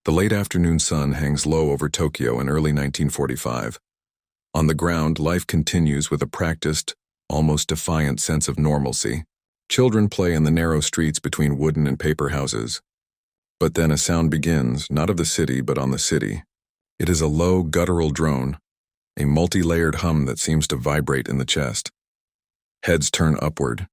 The late afternoon sun hangs low over Tokyo in early 1945. On the ground, life continues with a practiced, almost defiant sense of normalcy. Children play in the narrow streets between wooden and paper houses. But then a sound begins, not of the city, but on the city. It is a low, guttural drone, a multi-layered hum that seems to vibrate in the chest. Heads turn upward.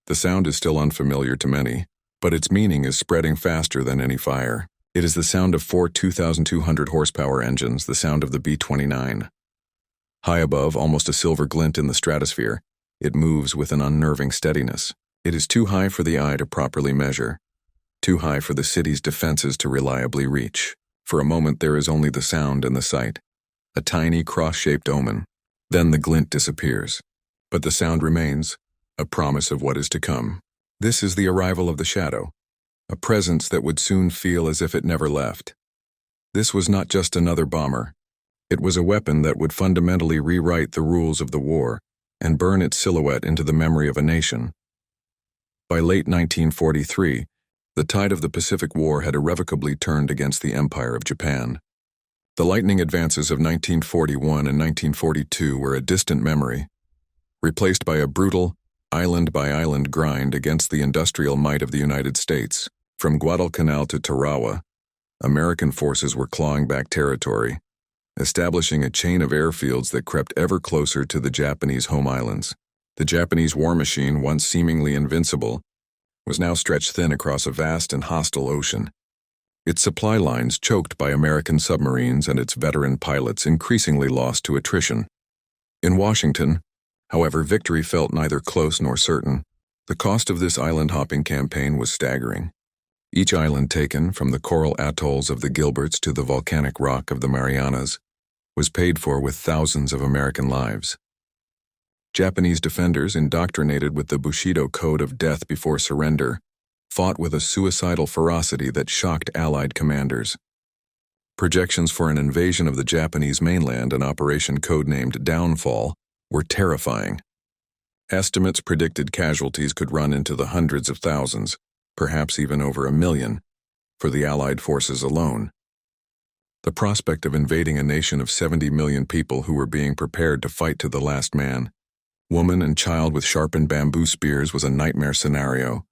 The sound is still unfamiliar to many, but its meaning is spreading faster than any fire. It is the sound of 4 2,200 horsepower engines, the sound of the B-29. High above, almost a silver glint in the stratosphere, it moves with an unnerving steadiness. It is too high for the eye to properly measure, too high for the city's defenses to reliably reach. For a moment there is only the sound and the sight, a tiny cross-shaped omen. Then the glint disappears. But the sound remains, a promise of what is to come. This is the arrival of the shadow, a presence that would soon feel as if it never left. This was not just another bomber. It was a weapon that would fundamentally rewrite the rules of the war and burn its silhouette into the memory of a nation. By late 1943, the tide of the Pacific War had irrevocably turned against the Empire of Japan. The lightning advances of 1941 and 1942 were a distant memory, replaced by a brutal, island-by-island grind against the industrial might of the United States. From Guadalcanal to Tarawa, American forces were clawing back territory, establishing a chain of airfields that crept ever closer to the Japanese home islands. The Japanese war machine, once seemingly invincible, was now stretched thin across a vast and hostile ocean. Its supply lines choked by American submarines and its veteran pilots increasingly lost to attrition. In Washington, however, victory felt neither close nor certain. The cost of this island-hopping campaign was staggering. Each island taken, from the coral atolls of the Gilberts to the volcanic rock of the Marianas, was paid for with thousands of American lives. Japanese defenders, indoctrinated with the Bushido code of death before surrender, fought with a suicidal ferocity that shocked Allied commanders. Projections for an invasion of the Japanese mainland, an operation codenamed Downfall, were terrifying. Estimates predicted casualties could run into the hundreds of thousands, perhaps even over 1 million, for the Allied forces alone. The prospect of invading a nation of 70 million people who were being prepared to fight to the last man, woman and child with sharpened bamboo spears, was a nightmare scenario.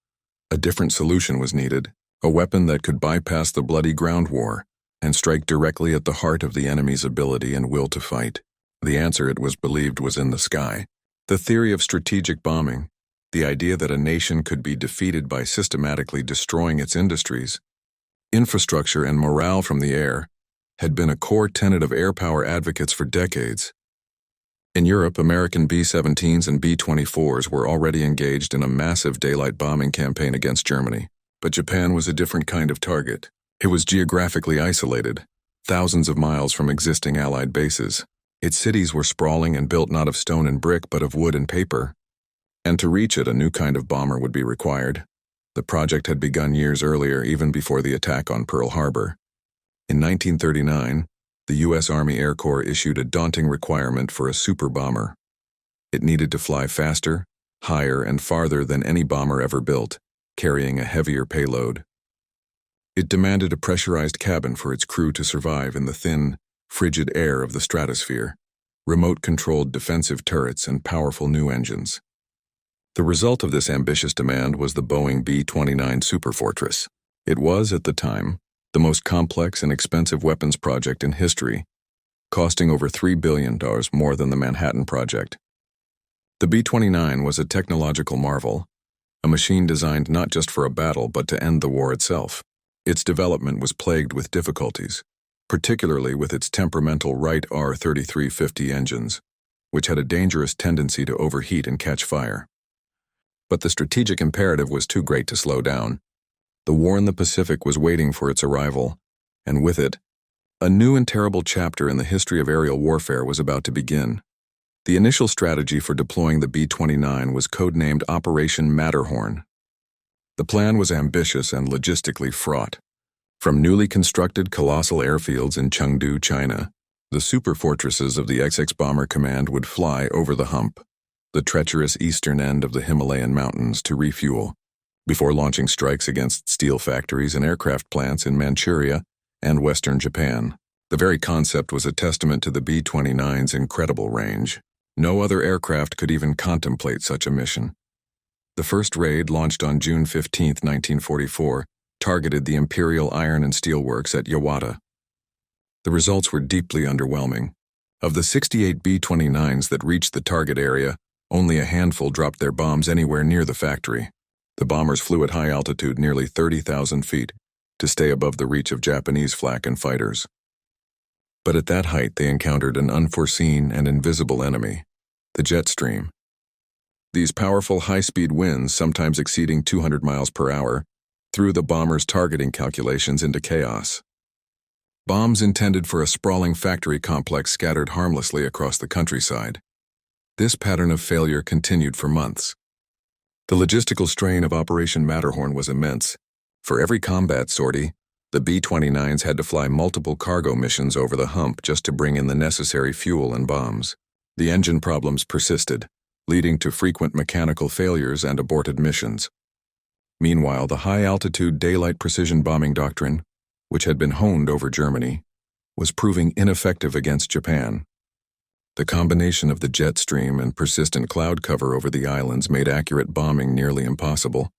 A different solution was needed, a weapon that could bypass the bloody ground war and strike directly at the heart of the enemy's ability and will to fight. The answer, it was believed, was in the sky. The theory of strategic bombing, the idea that a nation could be defeated by systematically destroying its industries, infrastructure, and morale from the air, had been a core tenet of air power advocates for decades. In Europe, American B-17s and B-24s were already engaged in a massive daylight bombing campaign against Germany. But Japan was a different kind of target. It was geographically isolated, thousands of miles from existing Allied bases. Its cities were sprawling and built not of stone and brick but of wood and paper. And to reach it, a new kind of bomber would be required. The project had begun years earlier, even before the attack on Pearl Harbor. In 1939, the U.S. Army Air Corps issued a daunting requirement for a super bomber. It needed to fly faster, higher, and farther than any bomber ever built, carrying a heavier payload. It demanded a pressurized cabin for its crew to survive in the thin, frigid air of the stratosphere, remote-controlled defensive turrets, and powerful new engines. The result of this ambitious demand was the Boeing B-29 Superfortress. It was, at the time, the most complex and expensive weapons project in history, costing over $3 billion more than the Manhattan Project. The B-29 was a technological marvel, a machine designed not just for a battle but to end the war itself. Its development was plagued with difficulties, particularly with its temperamental Wright R-3350 engines, which had a dangerous tendency to overheat and catch fire. But the strategic imperative was too great to slow down. The war in the Pacific was waiting for its arrival, and with it, a new and terrible chapter in the history of aerial warfare was about to begin. The initial strategy for deploying the B-29 was codenamed Operation Matterhorn. The plan was ambitious and logistically fraught. From newly constructed colossal airfields in Chengdu, China, the superfortresses of the XX Bomber Command would fly over the hump, the treacherous eastern end of the Himalayan mountains, to refuel, before launching strikes against steel factories and aircraft plants in Manchuria and western Japan. The very concept was a testament to the B-29's incredible range. No other aircraft could even contemplate such a mission. The first raid, launched on June 15, 1944, targeted the Imperial Iron and Steel Works at Yawata. The results were deeply underwhelming. Of the 68 B-29s that reached the target area, only a handful dropped their bombs anywhere near the factory. The bombers flew at high altitude, nearly 30,000 feet, to stay above the reach of Japanese flak and fighters. But at that height they encountered an unforeseen and invisible enemy, the jet stream. These powerful high-speed winds, sometimes exceeding 200 miles per hour, threw the bombers' targeting calculations into chaos. Bombs intended for a sprawling factory complex scattered harmlessly across the countryside. This pattern of failure continued for months. The logistical strain of Operation Matterhorn was immense. For every combat sortie, the B-29s had to fly multiple cargo missions over the hump just to bring in the necessary fuel and bombs. The engine problems persisted, leading to frequent mechanical failures and aborted missions. Meanwhile, the high-altitude daylight precision bombing doctrine, which had been honed over Germany, was proving ineffective against Japan. The combination of the jet stream and persistent cloud cover over the islands made accurate bombing nearly impossible.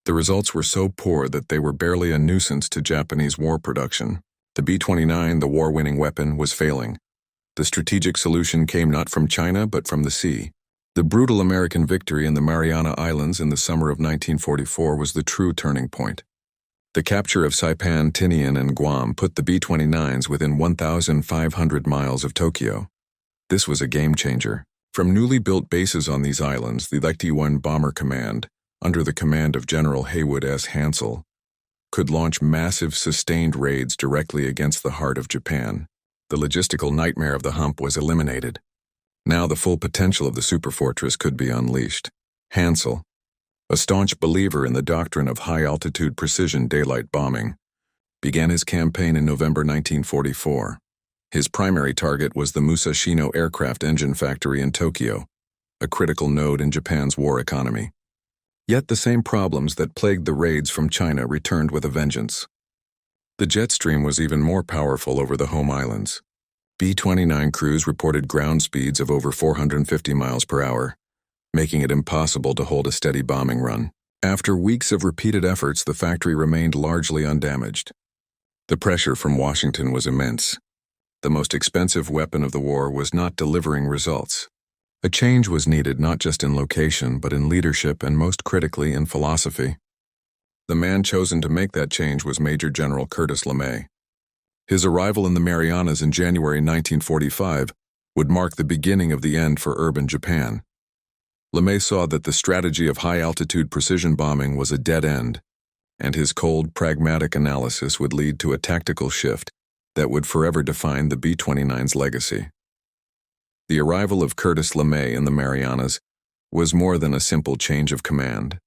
The results were so poor that they were barely a nuisance to Japanese war production. The B-29, the war-winning weapon, was failing. The strategic solution came not from China but from the sea. The brutal American victory in the Mariana Islands in the summer of 1944 was the true turning point. The capture of Saipan, Tinian, and Guam put the B-29s within 1,500 miles of Tokyo. This was a game-changer. From newly built bases on these islands, the B-21 Bomber Command, under the command of General Haywood S. Hansel, could launch massive, sustained raids directly against the heart of Japan. The logistical nightmare of the hump was eliminated. Now the full potential of the superfortress could be unleashed. Hansel, a staunch believer in the doctrine of high-altitude precision daylight bombing, began his campaign in November 1944. His primary target was the Musashino Aircraft Engine Factory in Tokyo, a critical node in Japan's war economy. Yet the same problems that plagued the raids from China returned with a vengeance. The jet stream was even more powerful over the home islands. B-29 crews reported ground speeds of over 450 miles per hour, making it impossible to hold a steady bombing run. After weeks of repeated efforts, the factory remained largely undamaged. The pressure from Washington was immense. The most expensive weapon of the war was not delivering results. A change was needed not just in location, but in leadership and most critically in philosophy. The man chosen to make that change was Major General Curtis LeMay. His arrival in the Marianas in January 1945 would mark the beginning of the end for urban Japan. LeMay saw that the strategy of high-altitude precision bombing was a dead end, and his cold, pragmatic analysis would lead to a tactical shift that would forever define the B-29's legacy. The arrival of Curtis LeMay in the Marianas was more than a simple change of command.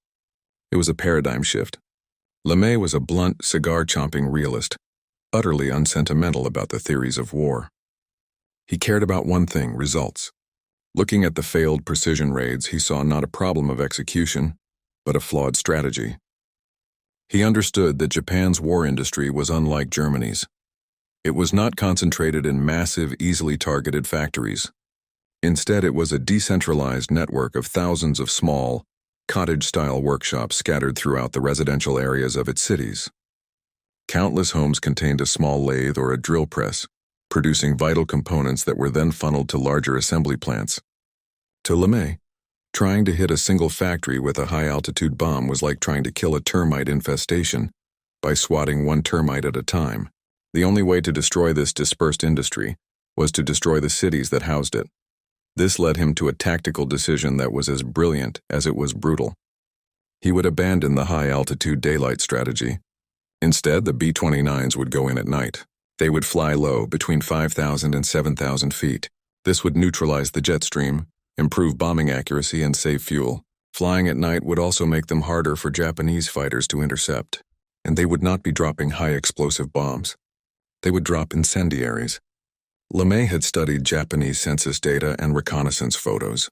It was a paradigm shift. LeMay was a blunt, cigar-chomping realist, utterly unsentimental about the theories of war. He cared about one thing: results. Looking at the failed precision raids, he saw not a problem of execution, but a flawed strategy. He understood that Japan's war industry was unlike Germany's. It was not concentrated in massive, easily targeted factories. Instead, it was a decentralized network of thousands of small, cottage-style workshops scattered throughout the residential areas of its cities. Countless homes contained a small lathe or a drill press, producing vital components that were then funneled to larger assembly plants. To LeMay, trying to hit a single factory with a high-altitude bomb was like trying to kill a termite infestation by swatting one termite at a time. The only way to destroy this dispersed industry was to destroy the cities that housed it. This led him to a tactical decision that was as brilliant as it was brutal. He would abandon the high-altitude daylight strategy. Instead, the B-29s would go in at night. They would fly low, between 5,000 and 7,000 feet. This would neutralize the jet stream, improve bombing accuracy, and save fuel. Flying at night would also make them harder for Japanese fighters to intercept, and they would not be dropping high-explosive bombs. They would drop incendiaries. LeMay had studied Japanese census data and reconnaissance photos.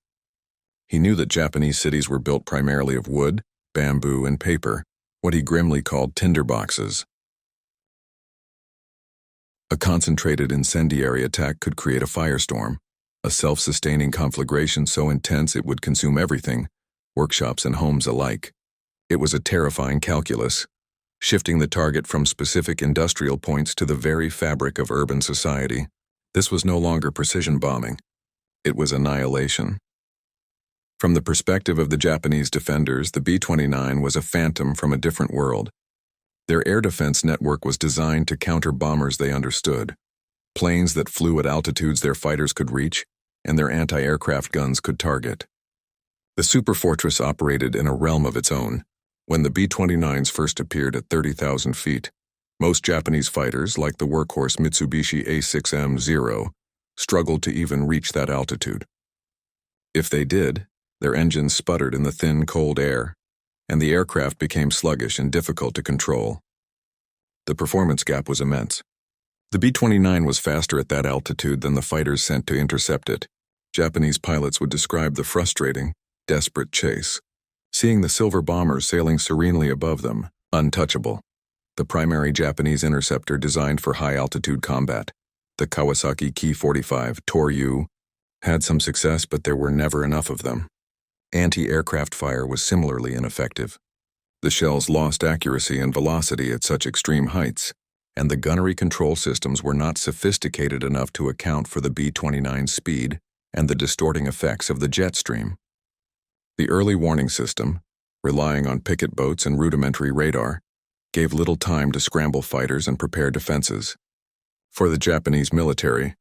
He knew that Japanese cities were built primarily of wood, bamboo, and paper, what he grimly called tinderboxes. A concentrated incendiary attack could create a firestorm, a self-sustaining conflagration so intense it would consume everything, workshops and homes alike. It was a terrifying calculus, shifting the target from specific industrial points to the very fabric of urban society. This was no longer precision bombing. It was annihilation. From the perspective of the Japanese defenders, the B-29 was a phantom from a different world. Their air defense network was designed to counter bombers they understood, planes that flew at altitudes their fighters could reach and their anti-aircraft guns could target. The superfortress operated in a realm of its own. When the B-29s first appeared at 30,000 feet, most Japanese fighters, like the workhorse Mitsubishi A6M0, struggled to even reach that altitude. If they did, their engines sputtered in the thin, cold air, and the aircraft became sluggish and difficult to control. The performance gap was immense. The B-29 was faster at that altitude than the fighters sent to intercept it. Japanese pilots would describe the frustrating, desperate chase, seeing the silver bombers sailing serenely above them, untouchable. The primary Japanese interceptor designed for high-altitude combat, the Kawasaki Ki-45 Toryu, had some success, but there were never enough of them. Anti-aircraft fire was similarly ineffective. The shells lost accuracy and velocity at such extreme heights, and the gunnery control systems were not sophisticated enough to account for the B-29's speed and the distorting effects of the jet stream. The early warning system, relying on picket boats and rudimentary radar, gave little time to scramble fighters and prepare defenses. For the Japanese military,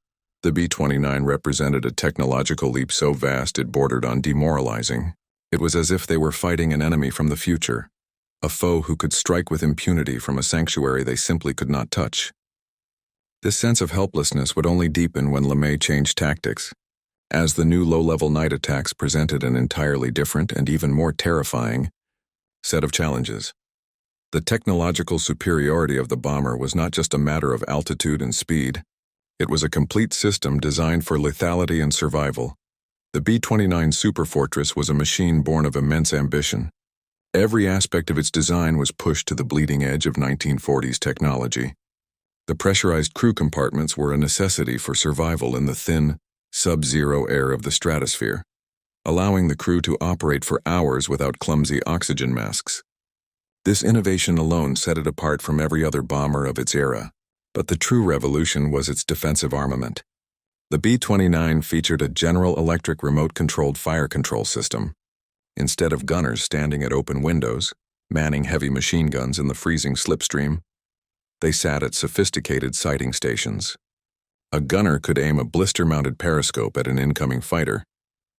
the B-29 represented a technological leap so vast it bordered on demoralizing. It was as if they were fighting an enemy from the future, a foe who could strike with impunity from a sanctuary they simply could not touch. This sense of helplessness would only deepen when LeMay changed tactics, as the new low-level night attacks presented an entirely different and even more terrifying set of challenges. The technological superiority of the bomber was not just a matter of altitude and speed. It was a complete system designed for lethality and survival. The B-29 Superfortress was a machine born of immense ambition. Every aspect of its design was pushed to the bleeding edge of 1940s technology. The pressurized crew compartments were a necessity for survival in the thin, sub-zero air of the stratosphere, allowing the crew to operate for hours without clumsy oxygen masks. This innovation alone set it apart from every other bomber of its era, but the true revolution was its defensive armament. The B-29 featured a General Electric remote-controlled fire control system. Instead of gunners standing at open windows, manning heavy machine guns in the freezing slipstream, they sat at sophisticated sighting stations. A gunner could aim a blister-mounted periscope at an incoming fighter,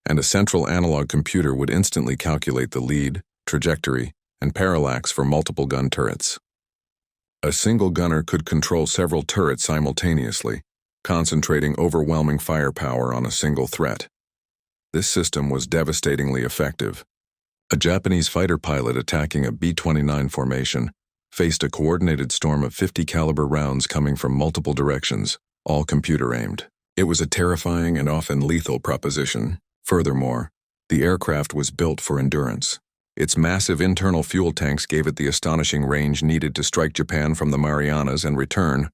and a central analog computer would instantly calculate the lead, trajectory, and parallax for multiple gun turrets. A single gunner could control several turrets simultaneously, concentrating overwhelming firepower on a single threat. This system was devastatingly effective. A Japanese fighter pilot attacking a B-29 formation faced a coordinated storm of 50 caliber rounds coming from multiple directions, all computer-aimed. It was a terrifying and often lethal proposition. Furthermore, the aircraft was built for endurance. Its massive internal fuel tanks gave it the astonishing range needed to strike Japan from the Marianas and return,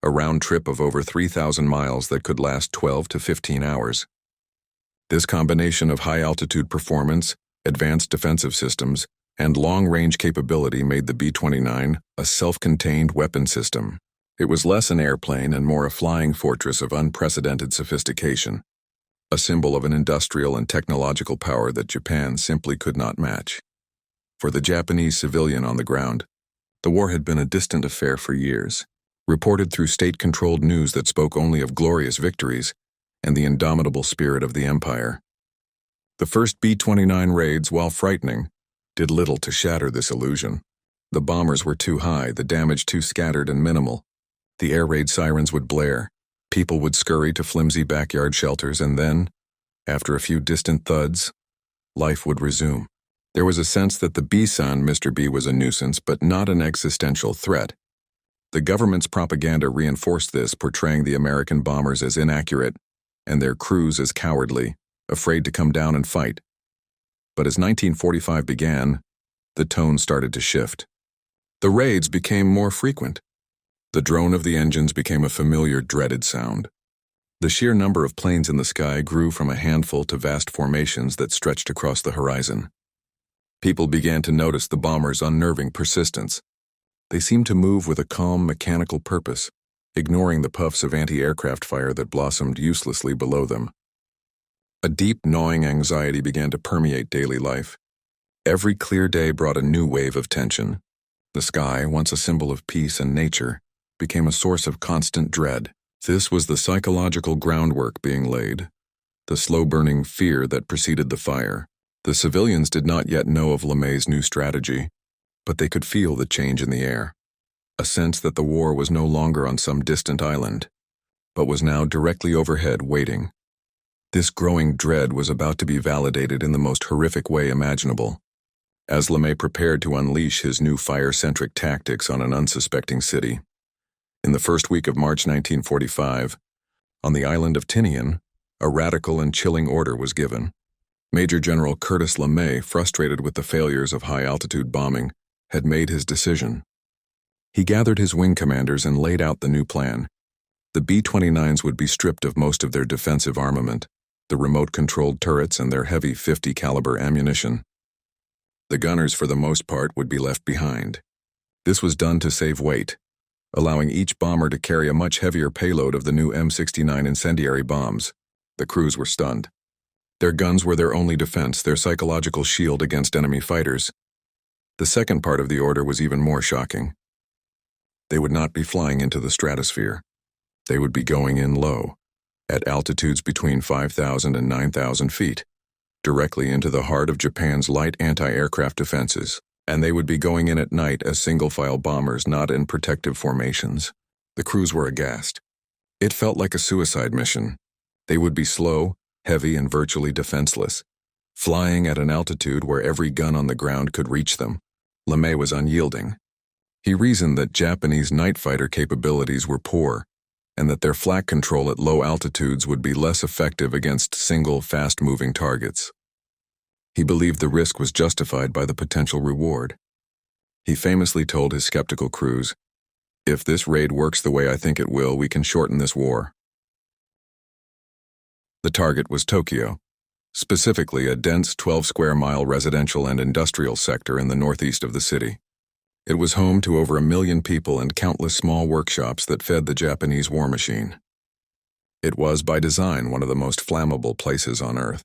a round trip of over 3,000 miles that could last 12 to 15 hours. This combination of high-altitude performance, advanced defensive systems, and long-range capability made the B-29 a self-contained weapon system. It was less an airplane and more a flying fortress of unprecedented sophistication, a symbol of an industrial and technological power that Japan simply could not match. For the Japanese civilian on the ground, the war had been a distant affair for years, reported through state-controlled news that spoke only of glorious victories and the indomitable spirit of the empire. The first B-29 raids, while frightening, did little to shatter this illusion. The bombers were too high, the damage too scattered and minimal. The air raid sirens would blare, people would scurry to flimsy backyard shelters, and then, after a few distant thuds, life would resume. There was a sense that the B-san Mr. B was a nuisance, but not an existential threat. The government's propaganda reinforced this, portraying the American bombers as inaccurate and their crews as cowardly, afraid to come down and fight. But as 1945 began, the tone started to shift. The raids became more frequent. The drone of the engines became a familiar, dreaded sound. The sheer number of planes in the sky grew from a handful to vast formations that stretched across the horizon. People began to notice the bombers' unnerving persistence. They seemed to move with a calm, mechanical purpose, ignoring the puffs of anti-aircraft fire that blossomed uselessly below them. A deep, gnawing anxiety began to permeate daily life. Every clear day brought a new wave of tension. The sky, once a symbol of peace and nature, became a source of constant dread. This was the psychological groundwork being laid, the slow-burning fear that preceded the fire. The civilians did not yet know of LeMay's new strategy, but they could feel the change in the air, a sense that the war was no longer on some distant island, but was now directly overhead waiting. This growing dread was about to be validated in the most horrific way imaginable, as LeMay prepared to unleash his new fire-centric tactics on an unsuspecting city. In the first week of March 1945, on the island of Tinian, a radical and chilling order was given. Major General Curtis LeMay, frustrated with the failures of high-altitude bombing, had made his decision. He gathered his wing commanders and laid out the new plan. The B-29s would be stripped of most of their defensive armament, the remote-controlled turrets and their heavy .50 caliber ammunition. The gunners, for the most part, would be left behind. This was done to save weight, allowing each bomber to carry a much heavier payload of the new M69 incendiary bombs. The crews were stunned. Their guns were their only defense, their psychological shield against enemy fighters. The second part of the order was even more shocking. They would not be flying into the stratosphere. They would be going in low, at altitudes between 5,000 and 9,000 feet, directly into the heart of Japan's light anti-aircraft defenses. And they would be going in at night as single-file bombers, not in protective formations. The crews were aghast. It felt like a suicide mission. They would be slow, heavy, and virtually defenseless, flying at an altitude where every gun on the ground could reach them. LeMay was unyielding. He reasoned that Japanese night fighter capabilities were poor, and that their flak control at low altitudes would be less effective against single, fast-moving targets. He believed the risk was justified by the potential reward. He famously told his skeptical crews, "If this raid works the way I think it will, we can shorten this war." The target was Tokyo, specifically a dense 12-square-mile residential and industrial sector in the northeast of the city. It was home to over 1 million people and countless small workshops that fed the Japanese war machine. It was, by design, one of the most flammable places on Earth.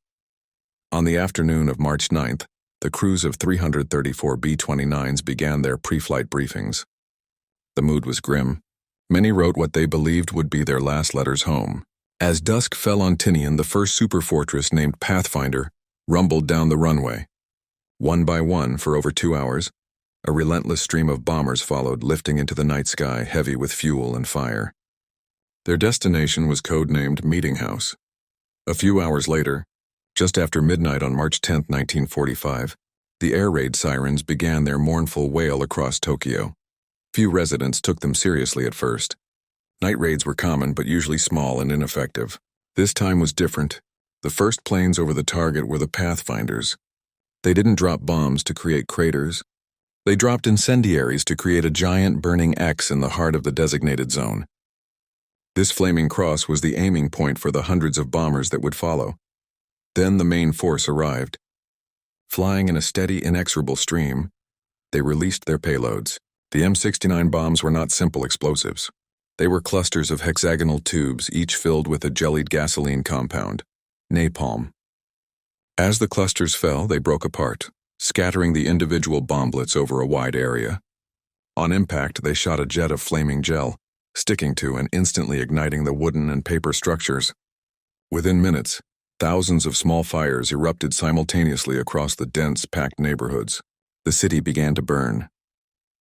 On the afternoon of March 9th, the crews of 334 B-29s began their pre-flight briefings. The mood was grim. Many wrote what they believed would be their last letters home. As dusk fell on Tinian, the first superfortress named Pathfinder rumbled down the runway. One by one, for over 2 hours, a relentless stream of bombers followed, lifting into the night sky, heavy with fuel and fire. Their destination was codenamed Meeting House. A few hours later, just after midnight on March 10, 1945, the air raid sirens began their mournful wail across Tokyo. Few residents took them seriously at first. Night raids were common, but usually small and ineffective. This time was different. The first planes over the target were the Pathfinders. They didn't drop bombs to create craters. They dropped incendiaries to create a giant burning X in the heart of the designated zone. This flaming cross was the aiming point for the hundreds of bombers that would follow. Then the main force arrived. Flying in a steady, inexorable stream, they released their payloads. The M69 bombs were not simple explosives. They were clusters of hexagonal tubes, each filled with a jellied gasoline compound, napalm. As the clusters fell, they broke apart, scattering the individual bomblets over a wide area. On impact, they shot a jet of flaming gel, sticking to and instantly igniting the wooden and paper structures. Within minutes, thousands of small fires erupted simultaneously across the dense, packed neighborhoods. The city began to burn.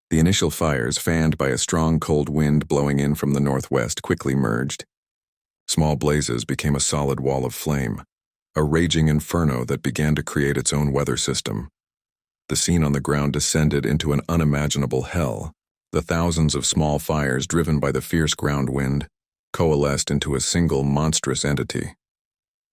The initial fires, fanned by a strong cold wind blowing in from the northwest, quickly merged. Small blazes became a solid wall of flame, a raging inferno that began to create its own weather system. The scene on the ground descended into an unimaginable hell. The thousands of small fires, driven by the fierce ground wind, coalesced into a single monstrous entity.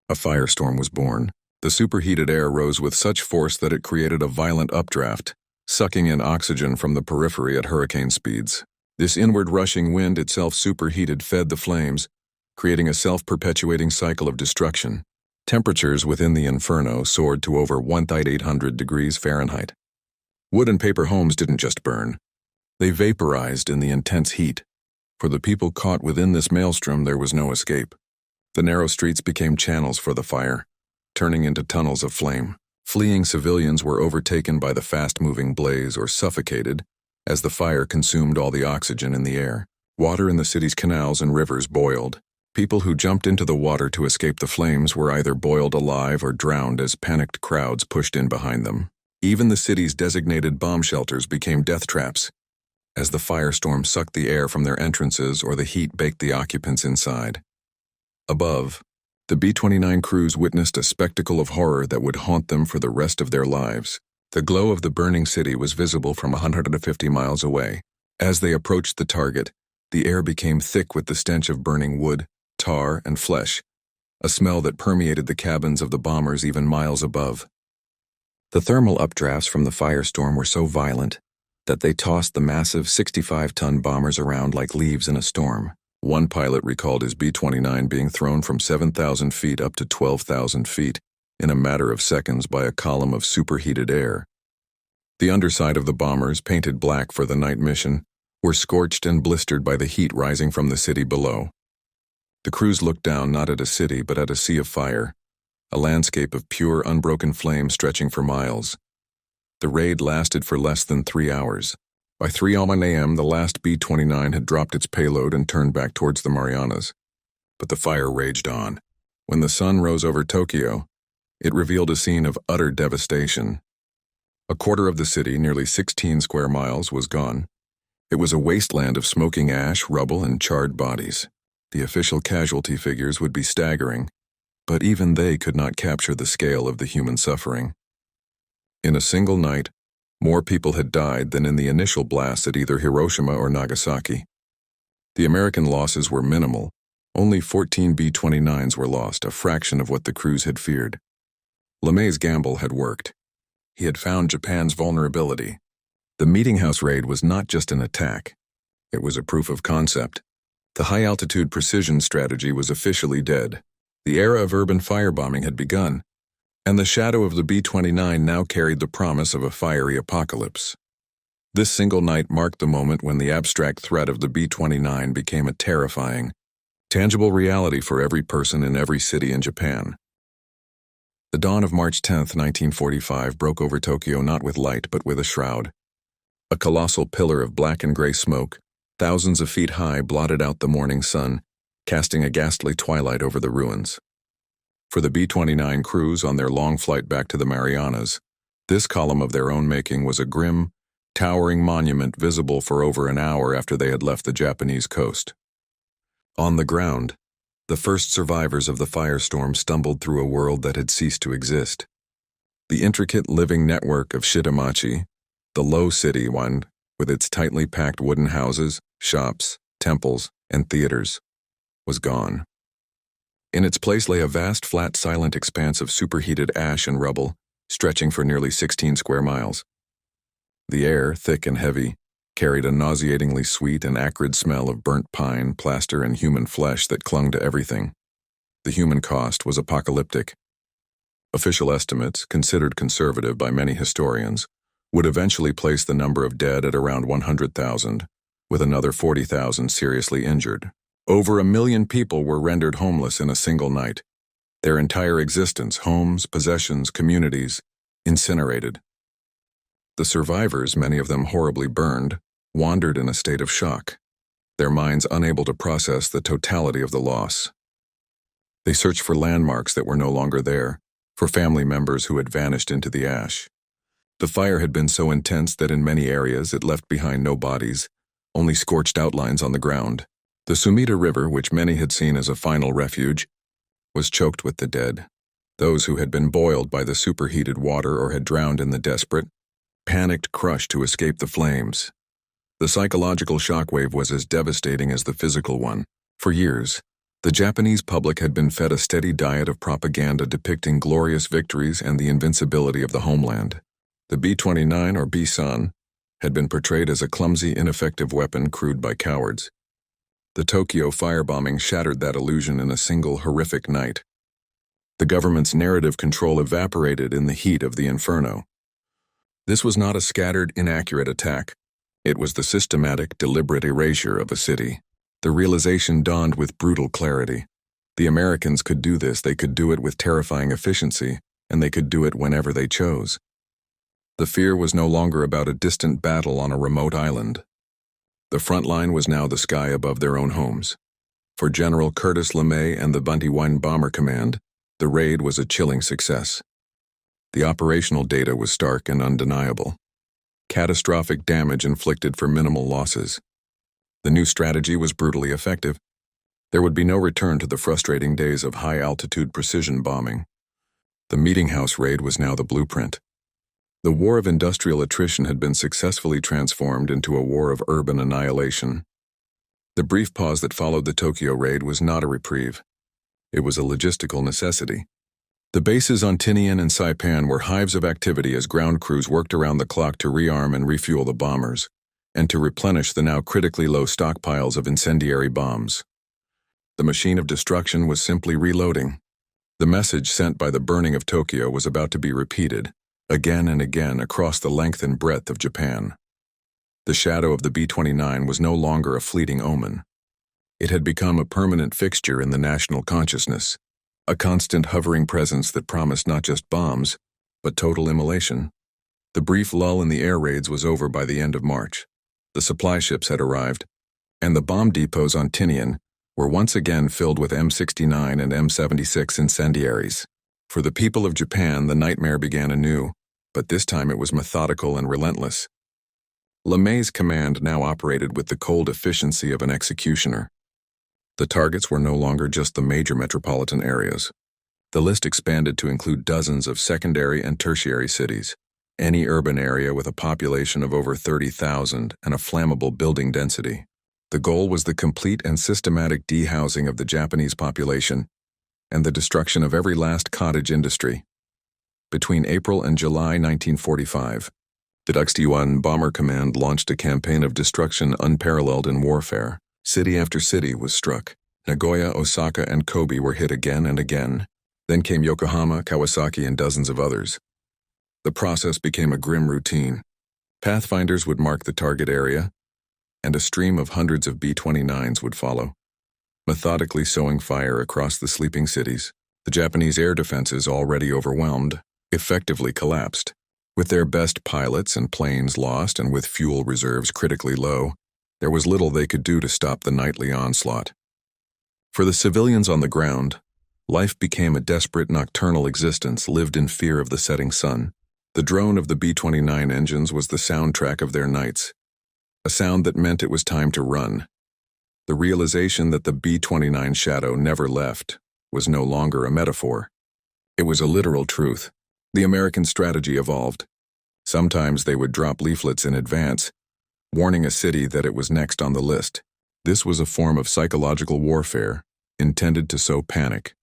A firestorm was born. The superheated air rose with such force that it created a violent updraft, sucking in oxygen from the periphery at hurricane speeds. This inward rushing wind, itself superheated, fed the flames, creating a self-perpetuating cycle of destruction. Temperatures within the inferno soared to over 1,800 degrees Fahrenheit. Wood and paper homes didn't just burn. They vaporized in the intense heat. For the people caught within this maelstrom, there was no escape. The narrow streets became channels for the fire, turning into tunnels of flame. Fleeing civilians were overtaken by the fast-moving blaze or suffocated as the fire consumed all the oxygen in the air. Water in the city's canals and rivers boiled. People who jumped into the water to escape the flames were either boiled alive or drowned as panicked crowds pushed in behind them. Even the city's designated bomb shelters became death traps, as the firestorm sucked the air from their entrances or the heat baked the occupants inside. Above, the B-29 crews witnessed a spectacle of horror that would haunt them for the rest of their lives. The glow of the burning city was visible from 150 miles away. As they approached the target, the air became thick with the stench of burning wood, tar, and flesh, a smell that permeated the cabins of the bombers even miles above. The thermal updrafts from the firestorm were so violent that they tossed the massive 65-ton bombers around like leaves in a storm. One pilot recalled his B-29 being thrown from 7,000 feet up to 12,000 feet in a matter of seconds by a column of superheated air. The underside of the bombers, painted black for the night mission, were scorched and blistered by the heat rising from the city below. The crews looked down not at a city but at a sea of fire, a landscape of pure, unbroken flame stretching for miles. The raid lasted for less than 3 hours. By 3:00 a.m., the last B-29 had dropped its payload and turned back towards the Marianas. But the fire raged on. When the sun rose over Tokyo, it revealed a scene of utter devastation. A quarter of the city, nearly 16 square miles, was gone. It was a wasteland of smoking ash, rubble, and charred bodies. The official casualty figures would be staggering, but even they could not capture the scale of the human suffering. In a single night, more people had died than in the initial blasts at either Hiroshima or Nagasaki. The American losses were minimal. Only 14 B-29s were lost, a fraction of what the crews had feared. LeMay's gamble had worked. He had found Japan's vulnerability. The Meeting House raid was not just an attack. It was a proof of concept. The high-altitude precision strategy was officially dead. The era of urban firebombing had begun, and the shadow of the B-29 now carried the promise of a fiery apocalypse. This single night marked the moment when the abstract threat of the B-29 became a terrifying, tangible reality for every person in every city in Japan. The dawn of March 10, 1945, broke over Tokyo not with light but with a shroud. A colossal pillar of black and gray smoke, thousands of feet high, blotted out the morning sun, casting a ghastly twilight over the ruins. For the B-29 crews on their long flight back to the Marianas, this column of their own making was a grim, towering monument visible for over an hour after they had left the Japanese coast. On the ground, the first survivors of the firestorm stumbled through a world that had ceased to exist. The intricate living network of Shitamachi, the low city one, with its tightly packed wooden houses, shops, temples, and theaters, was gone. In its place lay a vast, flat, silent expanse of superheated ash and rubble, stretching for nearly 16 square miles. The air, thick and heavy, carried a nauseatingly sweet and acrid smell of burnt pine, plaster, and human flesh that clung to everything. The human cost was apocalyptic. Official estimates, considered conservative by many historians, would eventually place the number of dead at around 100,000, with another 40,000 seriously injured. Over 1 million people were rendered homeless in a single night. Their entire existence, homes, possessions, communities, incinerated. The survivors, many of them horribly burned, wandered in a state of shock, their minds unable to process the totality of the loss. They searched for landmarks that were no longer there, for family members who had vanished into the ash. The fire had been so intense that in many areas it left behind no bodies, only scorched outlines on the ground. The Sumida River, which many had seen as a final refuge, was choked with the dead. Those who had been boiled by the superheated water or had drowned in the desperate, panicked crush to escape the flames. The psychological shockwave was as devastating as the physical one. For years, the Japanese public had been fed a steady diet of propaganda depicting glorious victories and the invincibility of the homeland. The B-29 or B-San, had been portrayed as a clumsy, ineffective weapon crewed by cowards. The Tokyo firebombing shattered that illusion in a single horrific night. The government's narrative control evaporated in the heat of the inferno. This was not a scattered, inaccurate attack. It was the systematic, deliberate erasure of a city. The realization dawned with brutal clarity. The Americans could do this, they could do it with terrifying efficiency, and they could do it whenever they chose. The fear was no longer about a distant battle on a remote island. The front line was now the sky above their own homes. For General Curtis LeMay and the B-29 Bomber Command, the raid was a chilling success. The operational data was stark and undeniable. Catastrophic damage inflicted for minimal losses. The new strategy was brutally effective. There would be no return to the frustrating days of high-altitude precision bombing. The Meeting House raid was now the blueprint. The war of industrial attrition had been successfully transformed into a war of urban annihilation. The brief pause that followed the Tokyo raid was not a reprieve. It was a logistical necessity. The bases on Tinian and Saipan were hives of activity as ground crews worked around the clock to rearm and refuel the bombers, and to replenish the now critically low stockpiles of incendiary bombs. The machine of destruction was simply reloading. The message sent by the burning of Tokyo was about to be repeated, again and again across the length and breadth of Japan. The shadow of the B-29 was no longer a fleeting omen. It had become a permanent fixture in the national consciousness, a constant hovering presence that promised not just bombs, but total immolation. The brief lull in the air raids was over by the end of March. The supply ships had arrived, and the bomb depots on Tinian were once again filled with M69 and M76 incendiaries. For the people of Japan, the nightmare began anew, but this time it was methodical and relentless. LeMay's command now operated with the cold efficiency of an executioner. The targets were no longer just the major metropolitan areas. The list expanded to include dozens of secondary and tertiary cities, any urban area with a population of over 30,000 and a flammable building density. The goal was the complete and systematic dehousing of the Japanese population and the destruction of every last cottage industry. Between April and July 1945, the B-29 Bomber Command launched a campaign of destruction unparalleled in warfare. City after city was struck. Nagoya, Osaka, and Kobe were hit again and again. Then came Yokohama, Kawasaki, and dozens of others. The process became a grim routine. Pathfinders would mark the target area, and a stream of hundreds of B-29s would follow, methodically sowing fire across the sleeping cities. The Japanese air defenses, already overwhelmed, effectively collapsed. With their best pilots and planes lost and with fuel reserves critically low, there was little they could do to stop the nightly onslaught. For the civilians on the ground, life became a desperate nocturnal existence lived in fear of the setting sun. The drone of the B-29 engines was the soundtrack of their nights, a sound that meant it was time to run. The realization that the B-29 shadow never left was no longer a metaphor. It was a literal truth. The American strategy evolved. Sometimes they would drop leaflets in advance, warning a city that it was next on the list. This was a form of psychological warfare intended to sow panic,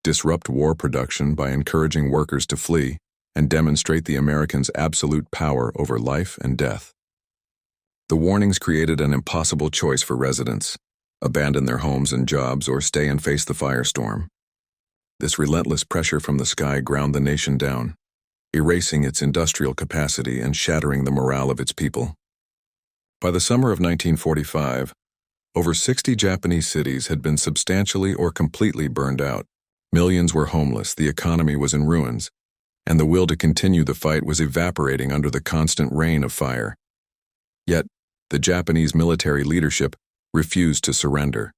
disrupt war production by encouraging workers to flee, and demonstrate the Americans' absolute power over life and death. The warnings created an impossible choice for residents: abandon their homes and jobs or stay and face the firestorm. This relentless pressure from the sky ground the nation down, erasing its industrial capacity and shattering the morale of its people. By the summer of 1945, over 60 Japanese cities had been substantially or completely burned out. Millions were homeless, the economy was in ruins, and the will to continue the fight was evaporating under the constant rain of fire. Yet, the Japanese military leadership refused to surrender.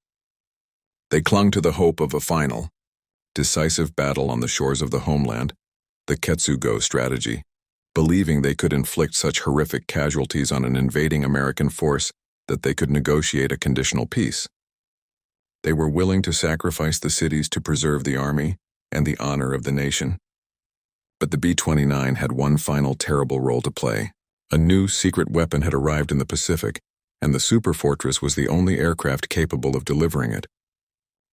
They clung to the hope of a final, decisive battle on the shores of the homeland, the Ketsugo strategy, believing they could inflict such horrific casualties on an invading American force that they could negotiate a conditional peace. They were willing to sacrifice the cities to preserve the army and the honor of the nation. But the B-29 had one final terrible role to play. A new secret weapon had arrived in the Pacific, and the superfortress was the only aircraft capable of delivering it.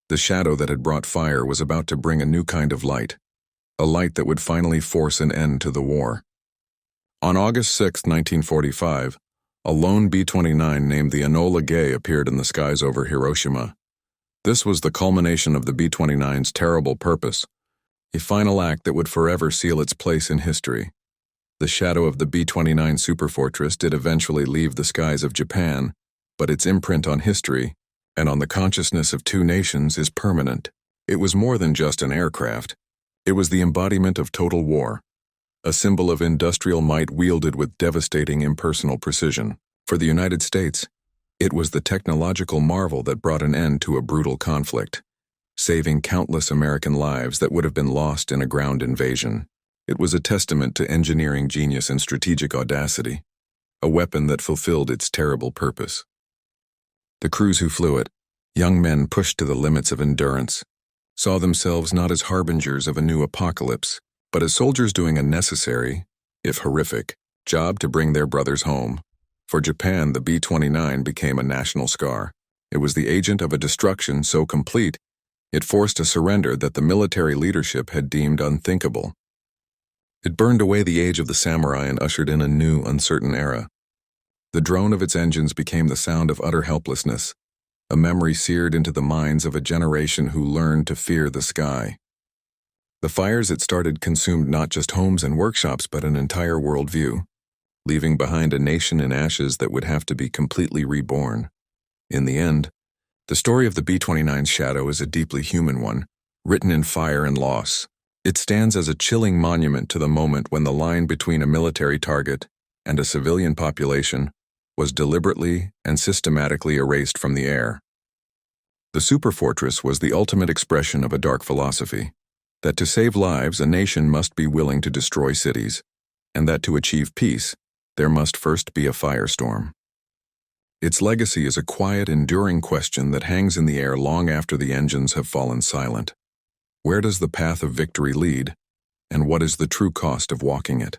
The shadow that had brought fire was about to bring a new kind of light, a light that would finally force an end to the war. On August 6, 1945, A lone B-29 named the Enola Gay appeared in the skies over Hiroshima. This was the culmination of the B-29's terrible purpose, a final act that would forever seal its place in history. The shadow of the B-29 superfortress did eventually leave the skies of Japan, but its imprint on history and on the consciousness of two nations is permanent. It was more than just an aircraft. It was the embodiment of total war, a symbol of industrial might wielded with devastating impersonal precision. For the United States, it was the technological marvel that brought an end to a brutal conflict, saving countless American lives that would have been lost in a ground invasion. It was a testament to engineering genius and strategic audacity, a weapon that fulfilled its terrible purpose. The crews who flew it, young men pushed to the limits of endurance, saw themselves not as harbingers of a new apocalypse, but as soldiers doing a necessary, if horrific, job to bring their brothers home. For Japan, the B-29 became a national scar. It was the agent of a destruction so complete, it forced a surrender that the military leadership had deemed unthinkable. It burned away the age of the samurai and ushered in a new, uncertain era. The drone of its engines became the sound of utter helplessness, a memory seared into the minds of a generation who learned to fear the sky. The fires it started consumed not just homes and workshops but an entire worldview, leaving behind a nation in ashes that would have to be completely reborn. In the end, the story of the B-29's shadow is a deeply human one, written in fire and loss. It stands as a chilling monument to the moment when the line between a military target and a civilian population was deliberately and systematically erased from the air. The superfortress was the ultimate expression of a dark philosophy, that to save lives a nation must be willing to destroy cities, and that to achieve peace, there must first be a firestorm. Its legacy is a quiet, enduring question that hangs in the air long after the engines have fallen silent. Where does the path of victory lead, and what is the true cost of walking it?